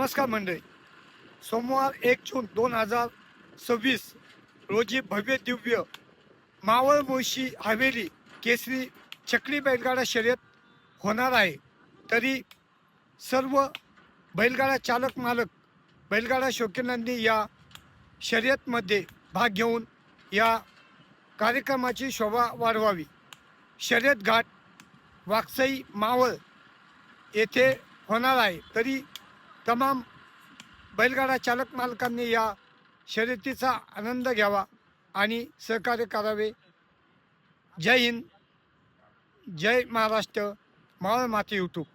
नमस्कार मंडळी. सोमवार 1 जून 2026 रोजी भव्य दिव्य मावळ मुळशी हवेली केसरी चक्री बैलगाडा शर्यत होणार आहे. तरी सर्व बैलगाडा चालक मालक बैलगाडा शौकीनांनी या शर्यतमध्ये भाग घेऊन या कार्यक्रमाची शोभा वाढवावी. शर्यत घाट वाकसई मावळ येथे होणार आहे. तरी तमाम बैलगाडा चालक मालकांनी या शर्यतीचा आनंद घ्यावा आणि सहकार्य करावे. जय हिंद, जय महाराष्ट्र, मावळ माती यूट्यूब.